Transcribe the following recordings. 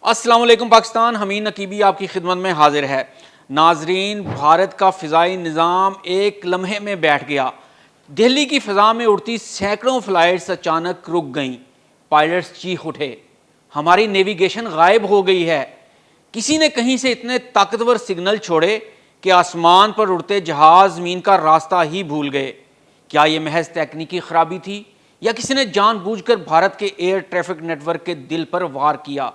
السلام علیکم پاکستان، حمید نقیبی آپ کی خدمت میں حاضر ہے۔ ناظرین، بھارت کا فضائی نظام ایک لمحے میں بیٹھ گیا۔ دہلی کی فضا میں اڑتی سینکڑوں فلائٹس اچانک رک گئیں۔ پائلٹس چیخ اٹھے، ہماری نیویگیشن غائب ہو گئی ہے۔ کسی نے کہیں سے اتنے طاقتور سگنل چھوڑے کہ آسمان پر اڑتے جہاز زمین کا راستہ ہی بھول گئے۔ کیا یہ محض تکنیکی خرابی تھی یا کسی نے جان بوجھ کر بھارت کے ایئر ٹریفک نیٹ ورک کے دل پر وار کیا؟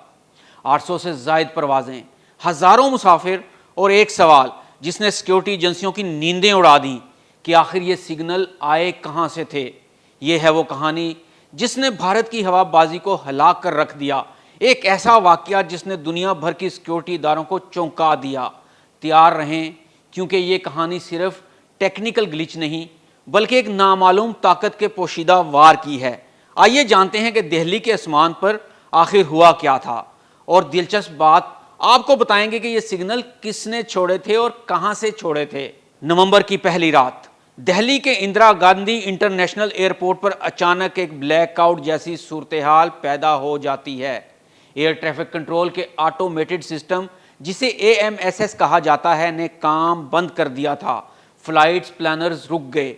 800 سے زائد پروازیں، ہزاروں مسافر اور ایک سوال جس نے سیکیورٹی ایجنسیوں کی نیندیں اڑا دیں کہ آخر یہ سگنل آئے کہاں سے تھے۔ یہ ہے وہ کہانی جس نے بھارت کی ہوا بازی کو ہلاک کر رکھ دیا، ایک ایسا واقعہ جس نے دنیا بھر کی سیکیورٹی اداروں کو چونکا دیا۔ تیار رہیں، کیونکہ یہ کہانی صرف ٹیکنیکل گلچ نہیں بلکہ ایک نامعلوم طاقت کے پوشیدہ وار کی ہے۔ آئیے جانتے ہیں کہ دہلی کے آسمان پر آخر ہوا کیا تھا، اور دلچسپ بات آپ کو بتائیں گے کہ یہ سگنل کس نے چھوڑے تھے اور کہاں سے چھوڑے تھے۔ نومبر کی پہلی رات دہلی کے اندرا گاندھی انٹرنیشنل ایئرپورٹ پر اچانک ایک بلیک آؤٹ جیسی صورتحال پیدا ہو جاتی ہے۔ ایئر ٹریفک کنٹرول کے آٹومیٹڈ سسٹم، جسے AMSS کہا جاتا ہے، نے کام بند کر دیا تھا۔ فلائٹس پلانرز رک گئے،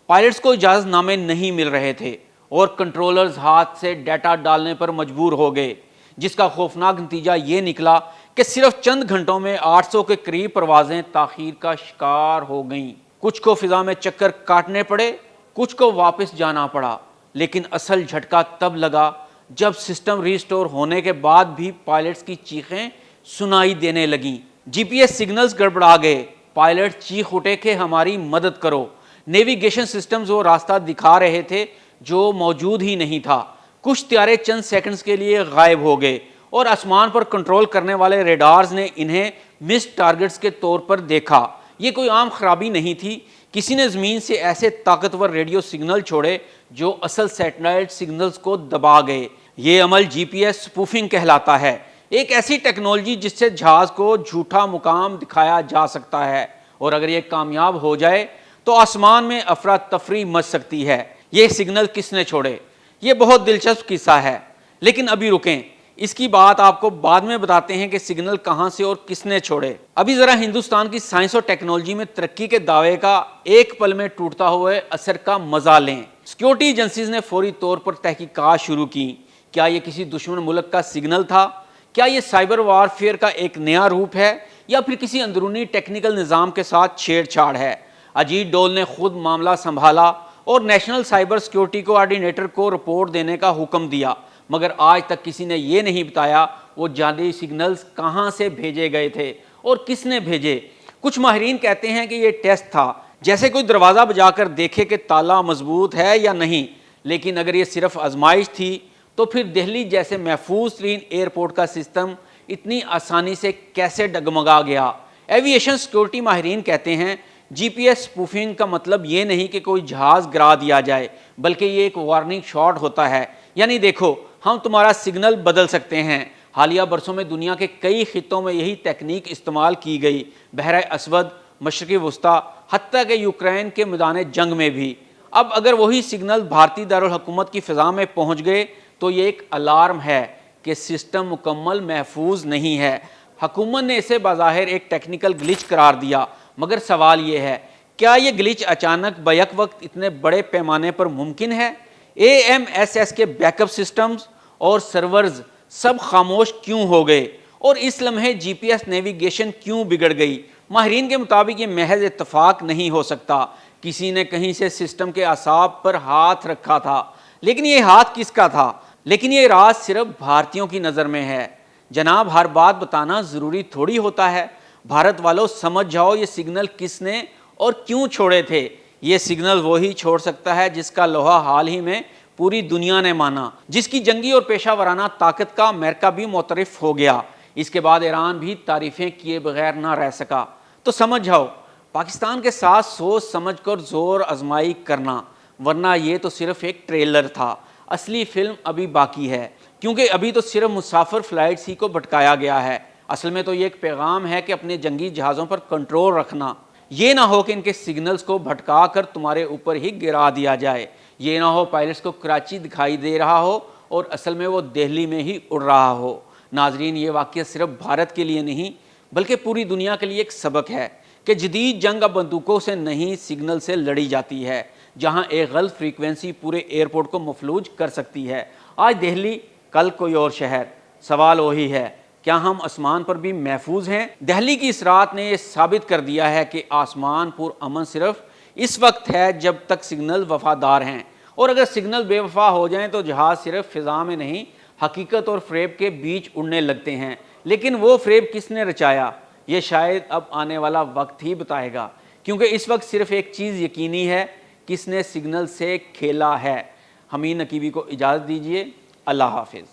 پائلٹس کو اجازت نامے نہیں مل رہے تھے اور کنٹرولرز ہاتھ سے ڈیٹا ڈالنے پر مجبور ہو گئے، جس کا خوفناک نتیجہ یہ نکلا کہ صرف چند گھنٹوں میں 800 کے قریب پروازیں تاخیر کا شکار ہو گئیں۔ کچھ کو فضا میں چکر کاٹنے پڑے، کچھ کو واپس جانا پڑا، لیکن اصل جھٹکا تب لگا جب سسٹم ریسٹور ہونے کے بعد بھی پائلٹس کی چیخیں سنائی دینے لگیں۔ GPS سگنلز گڑبڑا گئے، پائلٹ چیخ اٹھے کہ ہماری مدد کرو۔ نیویگیشن سسٹمز وہ راستہ دکھا رہے تھے جو موجود ہی نہیں تھا۔ کچھ طیارے چند سیکنڈز کے لیے غائب ہو گئے اور آسمان پر کنٹرول کرنے والے ریڈارز نے انہیں مسڈ ٹارگٹس کے طور پر دیکھا۔ یہ کوئی عام خرابی نہیں تھی، کسی نے زمین سے ایسے طاقتور ریڈیو سگنل چھوڑے جو اصل سیٹلائٹ سگنلز کو دبا گئے۔ یہ عمل GPS سپوفنگ کہلاتا ہے، ایک ایسی ٹیکنالوجی جس سے جہاز کو جھوٹا مقام دکھایا جا سکتا ہے، اور اگر یہ کامیاب ہو جائے تو آسمان میں افراتفری مچ سکتی ہے۔ یہ سگنل کس نے چھوڑے؟ یہ بہت دلچسپ قصہ ہے، لیکن ابھی رکیں، اس کی بات آپ کو بعد میں بتاتے ہیں کہ سگنل کہاں سے اور کس نے چھوڑے۔ ابھی ذرا ہندوستان کی سائنس اور ٹیکنالوجی میں ترقی کے دعوے کا ایک پل میں ٹوٹتا ہوئے اثر کا مزہ لیں۔ سیکیورٹی ایجنسیز نے فوری طور پر تحقیقات شروع کی۔ کیا یہ کسی دشمن ملک کا سگنل تھا؟ کیا یہ سائبر وارفیئر کا ایک نیا روپ ہے، یا پھر کسی اندرونی ٹیکنیکل نظام کے ساتھ چھیڑ چھاڑ ہے؟ اجیت ڈول نے خود معاملہ سنبھالا اور نیشنل سائبر سیکیورٹی کوآرڈینیٹر کو رپورٹ دینے کا حکم دیا، مگر آج تک کسی نے یہ نہیں بتایا وہ جعلی سگنلز کہاں سے بھیجے گئے تھے اور کس نے بھیجے۔ کچھ ماہرین کہتے ہیں کہ یہ ٹیسٹ تھا، جیسے کوئی دروازہ بجا کر دیکھے کہ تالا مضبوط ہے یا نہیں، لیکن اگر یہ صرف آزمائش تھی تو پھر دہلی جیسے محفوظ ترین ایئرپورٹ کا سسٹم اتنی آسانی سے کیسے ڈگمگا گیا؟ ایویشن سیکیورٹی ماہرین کہتے ہیں GPS سپوفنگ کا مطلب یہ نہیں کہ کوئی جہاز گرا دیا جائے، بلکہ یہ ایک وارننگ شاٹ ہوتا ہے، یعنی دیکھو ہم تمہارا سگنل بدل سکتے ہیں۔ حالیہ برسوں میں دنیا کے کئی خطوں میں یہی تکنیک استعمال کی گئی، بحر اسود، مشرقی وسطیٰ، حتیٰ کہ یوکرین کے میدان جنگ میں بھی۔ اب اگر وہی سگنل بھارتی دارالحکومت کی فضا میں پہنچ گئے تو یہ ایک الارم ہے کہ سسٹم مکمل محفوظ نہیں ہے۔ حکومت نے اسے بظاہر ایک ٹیکنیکل گلچ قرار دیا، مگر سوال یہ ہے، کیا یہ گلچ اچانک بیک وقت اتنے بڑے پیمانے پر ممکن ہے؟ AMSS کے بیک اپ سسٹمز اور سرورز سب خاموش کیوں ہو گئے، اور اس لمحے GPS نیویگیشن کیوں بگڑ گئی؟ ماہرین کے مطابق یہ محض اتفاق نہیں ہو سکتا، کسی نے کہیں سے سسٹم کے اعصاب پر ہاتھ رکھا تھا، لیکن یہ ہاتھ کس کا تھا؟ لیکن یہ راز صرف بھارتیوں کی نظر میں ہے۔ جناب، ہر بات بتانا ضروری تھوڑی ہوتا ہے۔ بھارت والوں سمجھ جاؤ یہ سگنل کس نے اور کیوں چھوڑے تھے۔ یہ سگنل وہی چھوڑ سکتا ہے جس کا لوہا حال ہی میں پوری دنیا نے مانا، جس کی جنگی اور پیشہ ورانہ طاقت کا امریکہ بھی معترف ہو گیا۔ اس کے بعد ایران بھی تعریفیں کیے بغیر نہ رہ سکا۔ تو سمجھ جاؤ، پاکستان کے ساتھ سوچ سمجھ کر زور آزمائی کرنا، ورنہ یہ تو صرف ایک ٹریلر تھا، اصلی فلم ابھی باقی ہے، کیونکہ ابھی تو صرف مسافر فلائٹس ہی کو بھٹکایا گیا ہے۔ اصل میں تو یہ ایک پیغام ہے کہ اپنے جنگی جہازوں پر کنٹرول رکھنا، یہ نہ ہو کہ ان کے سگنلز کو بھٹکا کر تمہارے اوپر ہی گرا دیا جائے، یہ نہ ہو پائلٹس کو کراچی دکھائی دے رہا ہو اور اصل میں وہ دہلی میں ہی اڑ رہا ہو۔ ناظرین، یہ واقعہ صرف بھارت کے لیے نہیں بلکہ پوری دنیا کے لیے ایک سبق ہے کہ جدید جنگ اب بندوقوں سے نہیں، سگنل سے لڑی جاتی ہے، جہاں ایک غلط فریکوینسی پورے ایئرپورٹ کو مفلوج کر سکتی ہے۔ آج دہلی، کل کوئی اور شہر، سوال وہی ہے، کیا ہم آسمان پر بھی محفوظ ہیں؟ دہلی کی اس رات نے یہ ثابت کر دیا ہے کہ آسمان پر امن صرف اس وقت ہے جب تک سگنل وفادار ہیں، اور اگر سگنل بے وفا ہو جائیں تو جہاز صرف فضا میں نہیں، حقیقت اور فریب کے بیچ اڑنے لگتے ہیں۔ لیکن وہ فریب کس نے رچایا، یہ شاید اب آنے والا وقت ہی بتائے گا، کیونکہ اس وقت صرف ایک چیز یقینی ہے، کس نے سگنل سے کھیلا ہے۔ حمید نقیبی کو اجازت دیجیے، اللہ حافظ۔